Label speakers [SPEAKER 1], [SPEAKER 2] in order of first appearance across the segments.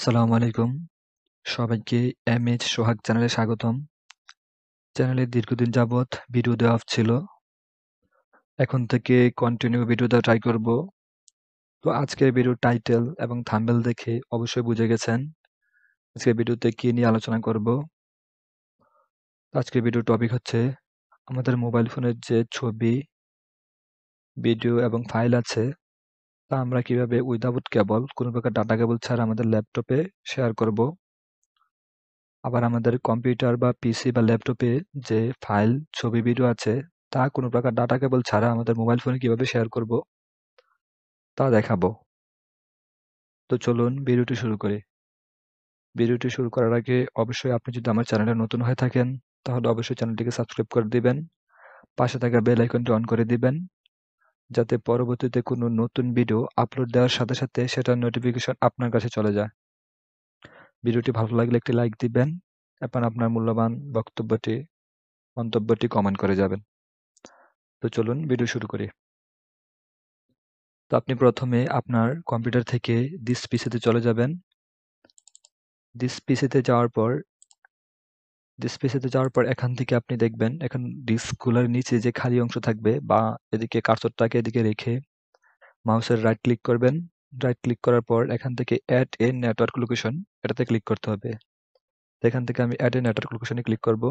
[SPEAKER 1] আসসালামু আলাইকুম। সবাইকে এমএইচ সোহাগ চ্যানেলে স্বাগতম। চ্যানেলে দীর্ঘদিন যাবৎ ভিডিও দেওয়া অফ ছিল। এখন থেকে কন্টিনিউ ভিডিও দেওয়া ট্রাই করব। তো আজকের ভিডিওর টাইটেল এবং থাম্বনেল দেখে অবশ্যই বুঝে গেছেন আজকের ভিডিওতে কি নিয়ে আলোচনা করব। আজকের ভিডিওর টপিক হচ্ছে আমাদের মোবাইল ফোনের যে ছবি, ভিডিও এবং ফাইল আছে তা আমরা কিভাবে উইদাউট কেবল কোনো প্রকার ডাটা কেবল ছাড়া আমাদের ল্যাপটপে শেয়ার করব। আবার আমাদের কম্পিউটার বা পিসি বা ল্যাপটপে যে ফাইল, ছবি, ভিডিও আছে তা কোনো প্রকার ডাটা কেবল ছাড়া আমাদের মোবাইল ফোনে কিভাবে শেয়ার করব তা দেখাবো। তো চলুন ভিডিওটি শুরু করি। ভিডিওটি শুরু করার আগে অবশ্যই আপনি যদি আমার চ্যানেলে নতুন হয়ে থাকেন তাহলে অবশ্যই চ্যানেলটিকে সাবস্ক্রাইব করে দিবেন, পাশে থাকা বেল আইকনটি অন করে দিবেন যাতে পরবর্তীতে কোনো নতুন ভিডিও আপলোড দেওয়ার সাথে সাথে সেটার নোটিফিকেশন আপনার কাছে চলে যায়। ভিডিওটি ভালো লাগলে একটি লাইক দিবেন এবং আপনার মূল্যবান মন্তব্যটি কমেন্ট করে যাবেন। তো চলুন ভিডিও শুরু করি। তো আপনি প্রথমে আপনার কম্পিউটার থেকে দিস পিসিতে চলে যাবেন। দিস পিসিতে যাওয়ার পর এখান থেকে আপনি দেখবেন এখন ডিস্কগুলোর নিচে যে খালি অংশ থাকবে বা এদিকে কার্সরটাকে এদিকে রেখে মাউসের রাইট ক্লিক করবেন। রাইট ক্লিক করার পর এখান থেকে অ্যাড এ নেটওয়ার্ক লোকেশন এটাতে ক্লিক করতে হবে। এখান থেকে আমি অ্যাড এ নেটওয়ার্ক লোকেশনে ক্লিক করব।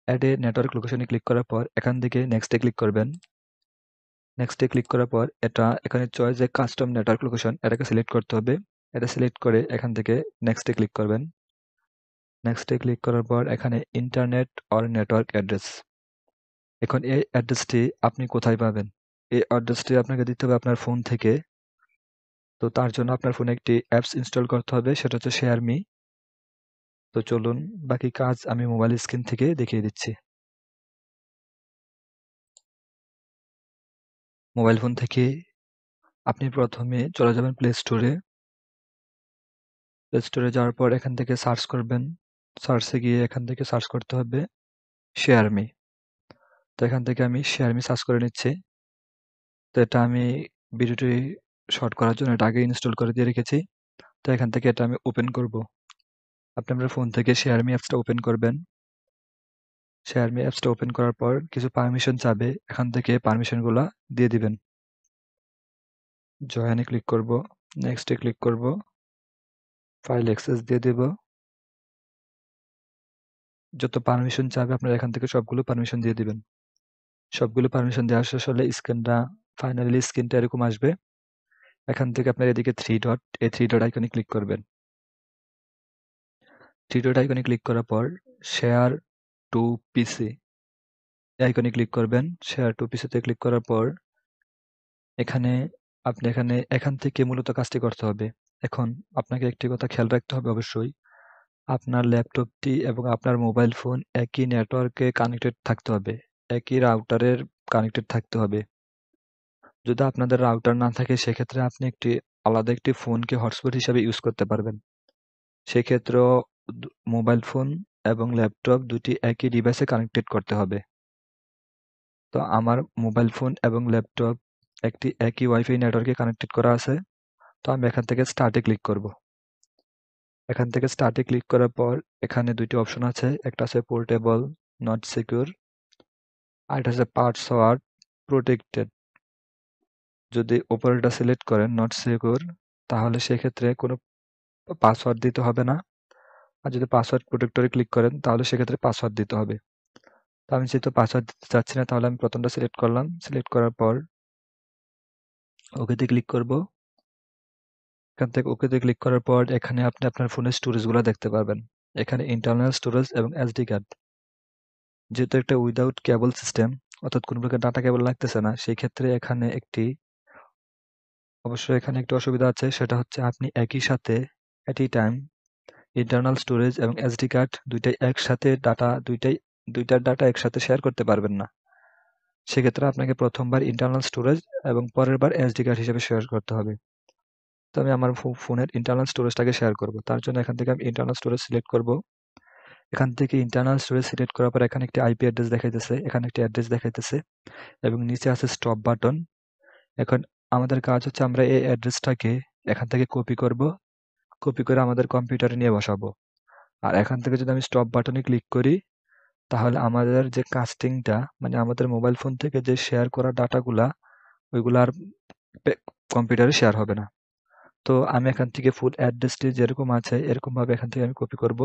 [SPEAKER 1] অ্যাড এ নেটওয়ার্ক লোকেশনে ক্লিক করার পর এখান থেকে নেক্সটে ক্লিক করবেন। নেক্সটে ক্লিক করার পর এখানে চয়েস এ কাস্টম নেটওয়ার্ক লোকেশন এটাকে সিলেক্ট করতে হবে। এটা সিলেক্ট করে এখান থেকে নেক্সটে ক্লিক করবেন। নেক্সটে ক্লিক করার পর এখানে ইন্টারনেট অর নেটওয়ার্ক অ্যাড্রেস। এখন এই অ্যাড্রেসটি আপনি কোথায় পাবেন? এই অ্যাড্রেসটি আপনাকে দিতে হবে আপনার ফোন থেকে। তো তার জন্য আপনার ফোনে একটি অ্যাপস ইনস্টল করতে হবে, সেটা হচ্ছে শেয়ার মি। তো চলুন বাকি কাজ আমি মোবাইল স্ক্রিন থেকে দেখিয়ে দিচ্ছি। মোবাইল ফোন থেকে আপনি প্রথমে চলে যাবেন প্লে স্টোরে। প্লে স্টোরে যাওয়ার পর এখান থেকে সার্চ করবেন। সার্চে গিয়ে এখান থেকে সার্চ করতে হবে শেয়ার মি। তো এখান থেকে আমি শেয়ার মি সার্চ করে নিচ্ছি। তো এটা আমি ভিডিওটি শর্ট করার জন্য এটা আগে ইনস্টল করে দিয়ে রেখেছি। তো এখান থেকে এটা আমি ওপেন করব। আপনি আপনার ফোন থেকে শেয়ার মি অ্যাপসটা ওপেন করবেন। শেয়ার মি অ্যাপসটা ওপেন করার পর কিছু পারমিশন চাবে, এখান থেকে পারমিশনগুলো দিয়ে দিবেন। জয়েনে ক্লিক করব, নেক্সটে ক্লিক করব, ফাইল অ্যাক্সেস দিয়ে দেব। যত পারমিশন চাবে আপনারা এখান থেকে সবগুলো পারমিশন দিয়ে দিবেন। সবগুলো পারমিশন দেওয়া শেষ হলে ফাইনালি স্ক্রিনটা এরকম আসবে। এখান থেকে আপনার এদিকে থ্রি ডট আইকনে ক্লিক করবেন। থ্রি ডট আইকনে ক্লিক করার পর শেয়ার টু পিসি আইকনে ক্লিক করবেন। শেয়ার টু পিসিতে ক্লিক করার পর এখানে এখান থেকে মূলত কাজটি করতে হবে। এখন আপনাকে একটি কথা খেয়াল রাখতে হবে অবশ্যই, আপনার ল্যাপটপটি এবং আপনার মোবাইল ফোন একই নেটওয়ার্কে কানেক্টেড থাকতে হবে, একই রাউটারের কানেক্টেড থাকতে হবে। যদি আপনাদের রাউটার না থাকে সেক্ষেত্রে আপনি আলাদা একটি ফোনকে হটস্পট হিসাবে ইউজ করতে পারবেন। সেক্ষেত্রেও মোবাইল ফোন এবং ল্যাপটপ দুটি একই ডিভাইসে কানেক্টেড করতে হবে। তো আমার মোবাইল ফোন এবং ল্যাপটপ একই ওয়াইফাই নেটওয়ার্কে কানেক্টেড করা আছে। তো আমি এখান থেকে স্টার্টে ক্লিক করব। এখান থেকে স্টার্টে ক্লিক করার পর এখানে দুটি অপশন আছে, একটা আছে পোর্টেবল নট সিকিউর, আর এটা হচ্ছে পাসওয়ার্ড প্রোটেক্টেড। যদি উপরেরটা সিলেক্ট করেন নট সিকিউর তাহলে সেক্ষেত্রে কোনো পাসওয়ার্ড দিতে হবে না, আর যদি পাসওয়ার্ড প্রোটেক্টরে ক্লিক করেন তাহলে সেক্ষেত্রে পাসওয়ার্ড দিতে হবে। তো আমি যেহেতু পাসওয়ার্ড দিতে চাচ্ছি না তাহলে আমি প্রথমটা সিলেক্ট করলাম। সিলেক্ট করার পর ওকেতে ক্লিক করব। এখান থেকে ওকেতে ক্লিক করার পর এখানে আপনি আপনার ফোনের স্টোরেজগুলো দেখতে পারবেন। এখানে ইন্টারনাল স্টোরেজ এবং এসডি কার্ড। যেহেতু একটা উইদাউট কেবল সিস্টেম অর্থাৎ কোনো প্রকার ডাটা কেবল লাগতেছে না, সেই ক্ষেত্রে অবশ্যই এখানে একটি অসুবিধা আছে, সেটা হচ্ছে আপনি একই সাথে এট এ টাইম ইন্টারনাল স্টোরেজ এবং এসডি কার্ড দুইটার ডাটা একসাথে শেয়ার করতে পারবেন না। সেক্ষেত্রে আপনাকে প্রথমবার ইন্টারনাল স্টোরেজ এবং পরের বার এসডি কার্ড হিসেবে শেয়ার করতে হবে। তো আমি আমার ফোনের ইন্টারনাল স্টোরেজটাকে শেয়ার করব। তার জন্য এখান থেকে আমি ইন্টারনাল স্টোরেজ সিলেক্ট করব। এখান থেকে ইন্টারনাল স্টোরেজ সিলেক্ট করার পর এখানে একটি আইপি অ্যাড্রেস দেখাইতেছে, এখানে একটি অ্যাড্রেস দেখাইতেছে এবং নিচে আছে স্টপ বাটন। এখন আমাদের কাজ হচ্ছে আমরা এই অ্যাড্রেসটাকে এখান থেকে কপি করব কপি করে আমাদের কম্পিউটারে নিয়ে বসাবো। আর এখান থেকে যদি আমি স্টপ বাটনে ক্লিক করি, তাহলে আমাদের যে কাস্টিংটা, মানে আমাদের মোবাইল ফোন থেকে যে শেয়ার করা ডাটাগুলা, ওইগুলো আর কম্পিউটারে শেয়ার হবে না। তো আমি এখান থেকে ফুল অ্যাড্রেসটি যেরকম আছে এরকম ভাবে এখান থেকে আমি কপি করব।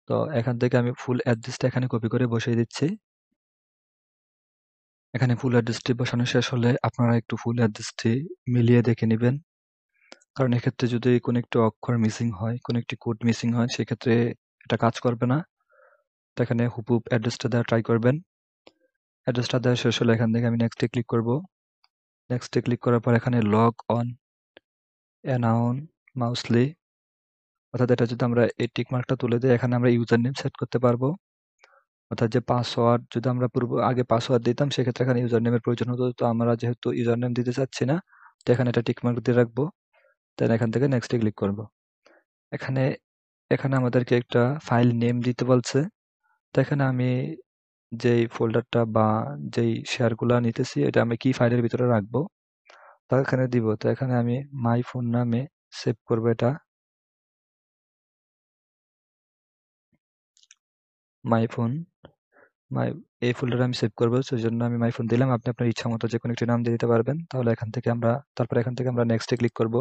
[SPEAKER 1] তো এখান থেকে আমি ফুল অ্যাড্রেসটা এখানে কপি করে বসিয়ে দিচ্ছি। এখানে ফুল অ্যাড্রেসটি বসানো শেষ হলে আপনারা একটু ফুল অ্যাড্রেসটি মিলিয়ে দেখে নেবেন। কারণ এক্ষেত্রে যদি কোনো একটি অক্ষর মিসিং হয়, কোনো একটি কোড মিসিং হয়, সেক্ষেত্রে এটা কাজ করবে না। তো এখানে হুবহু অ্যাড্রেসটা দেওয়া ট্রাই করবেন। অ্যাড্রেসটা দেওয়া শেষ হলে এখান থেকে আমি নেক্সটে ক্লিক করব। নেক্সটে ক্লিক করার পর এখানে লগ অন অ্যানাউন্সমাউসলি, অর্থাৎ এটা যদি আমরা এই টিক মার্কটা তুলে দিই, এখানে আমরা ইউজার নেম সেট করতে পারবো। অর্থাৎ যে পাসওয়ার্ড যদি আমরা আগে পাসওয়ার্ড দিতাম, সেক্ষেত্রে এখানে ইউজার নেমের প্রয়োজন হতো। তো আমরা যেহেতু ইউজার নেম দিতে চাচ্ছি না, তো এখানে এটা টিক মার্ক দিয়ে রাখবো। দেন এখান থেকে নেক্সটে ক্লিক করব। এখানে এখানে আমাদেরকে একটা ফাইল নেম দিতে বলছে। তো এখানে আমি যেই ফোল্ডারটা বা যেই শেয়ারগুলা নিতেছি, এটা আমি কি ফাইলের ভিতরে রাখবো তা এখানে দিব। তো এখানে আমি মাই ফোন নামে সেভ করবো এটা। মাই ফোন মাই এই ফোল্ডারে আমি সেভ করবো, সেই জন্য আমি মাই ফোন দিলাম। আপনি আপনার ইচ্ছা মতো যে কোনো একটি নাম দিয়ে দিতে পারবেন। তাহলে তারপর এখান থেকে আমরা নেক্সটে ক্লিক করব।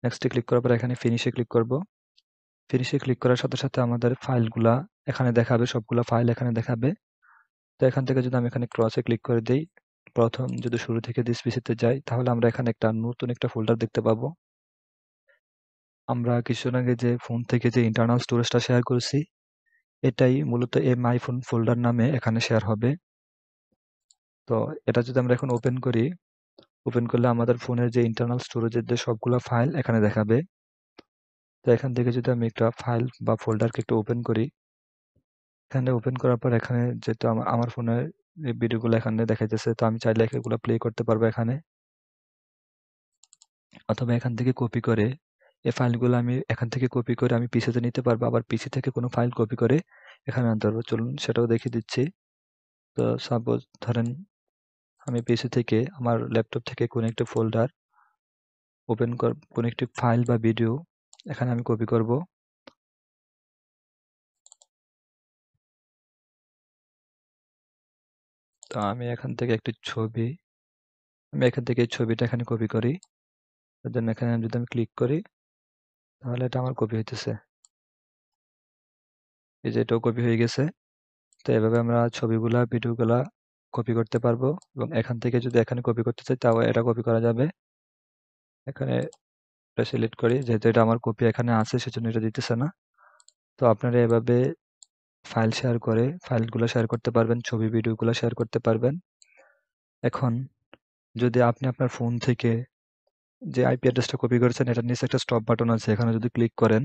[SPEAKER 1] নেক্সটে ক্লিক করার পর এখানে ফিনিশে ক্লিক করব। ফিনিশে ক্লিক করার সাথে সাথে আমাদের ফাইলগুলা এখানে দেখাবে, সবগুলা ফাইল এখানে দেখাবে। তো এখান থেকে যদি আমি এখানে ক্রসে ক্লিক করে দেই, প্রথম যদি শুরু থেকে দিস পিসিতে যাই, তাহলে আমরা এখানে নতুন একটা ফোল্ডার দেখতে পাবো। আমরা কিছুক্ষণ আগে যে ফোন থেকে যে ইন্টারনাল স্টোরেজটা শেয়ার করেছি, এটাই মূলত এই মাই ফোন ফোল্ডার নামে এখানে শেয়ার হবে। তো এটা যদি আমরা এখন ওপেন করি, ওপেন করলে আমাদের ফোনের যে ইন্টারনাল স্টোরেজের যে সবগুলো ফাইল এখানে দেখাবে। তো এখান থেকে যদি আমি একটা ফাইল বা ফোল্ডারকে একটু ওপেন করি, এখানে ওপেন করার পর এখানে যেহেতু আমার ফোনের এই ভিডিওগুলো এখানে দেখা যাচ্ছে, তো আমি চাইলে এগুলো প্লে করতে পারবো এখানে, অথবা এখান থেকে কপি করে এই ফাইলগুলো আমি এখান থেকে কপি করে আমি পিসিতে নিতে পারবো। আবার পিসি থেকে কোনো ফাইল কপি করে এখানে আনতে পারবো। চলুন সেটাও দেখিয়ে দিচ্ছি। তো সাপোজ ধরেন আমি পিসি থেকে আমার ল্যাপটপ থেকে কোনো একটা ফোল্ডার কোনো একটি ফাইল বা ভিডিও এখানে আমি কপি করব। তো আমি এখান থেকে এই ছবিটা এখানে কপি করি। দেন এখানে যদি আমি ক্লিক করি, তাহলে এটা আমার কপি হইতেছে। এই যে এটাও কপি হয়ে গেছে। তো এভাবে আমরা ছবিগুলা ভিডিওগুলা কপি করতে পারবো, এবং এখান থেকে যদি এখানে কপি করতে চাই তাও এটা কপি করা যাবে। এখানে এটা সিলেক্ট করি, যেহেতু এটা আমার কপি এখানে আছে সেজন্য এটা দিতেছে না। তো আপনারা এভাবে ফাইলগুলো শেয়ার করতে পারবেন, ছবি ভিডিওগুলো শেয়ার করতে পারবেন। এখন যদি আপনি আপনার ফোন থেকে যে আইপি অ্যাড্রেসটা কপি করেছেন, এটার নিচে একটা স্টপ বাটন আছে, এখানে যদি ক্লিক করেন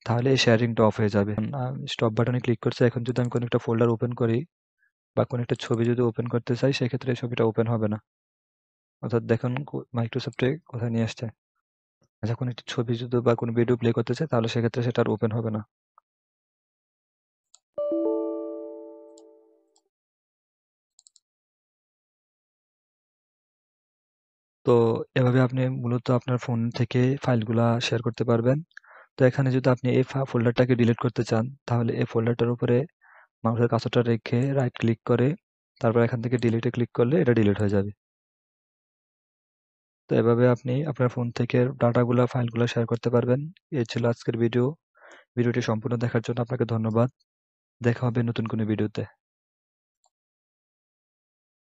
[SPEAKER 1] তাহলে এই শেয়ারিংটা অফ হয়ে যাবে। স্টপ বাটনে ক্লিক করছি। এখন যদি আমি কোনো একটা ফোল্ডার ওপেন করি বা কোনো একটা ছবি যদি ওপেন করতে চাই, সেক্ষেত্রে এই ছবিটা ওপেন হবে না। অর্থাৎ দেখুন মাইক্রোসফটে কোথায় নিয়ে আসছে। আচ্ছা, কোনো একটা ছবি যদি বা কোনো ভিডিও প্লে করতে চাই, তাহলে সেক্ষেত্রে সেটা আর ওপেন হবে না। তো এভাবে আপনি মূলত আপনার ফোন থেকে ফাইলগুলা শেয়ার করতে পারবেন। তো এখানে যদি আপনি এই ফোল্ডারটাকে ডিলিট করতে চান, তাহলে এই ফোল্ডারটার উপরে মাউসের কার্সরটা রেখে রাইট ক্লিক করে তারপর এখান থেকে ডিলিটে ক্লিক করলে এটা ডিলিট হয়ে যাবে। তো এভাবে আপনি আপনার ফোন থেকে ডাটাগুলা ফাইলগুলা শেয়ার করতে পারবেন। এই ছিল আজকের ভিডিও। ভিডিওটি সম্পূর্ণ দেখার জন্য আপনাকে ধন্যবাদ। দেখা হবে নতুন কোনো ভিডিওতে।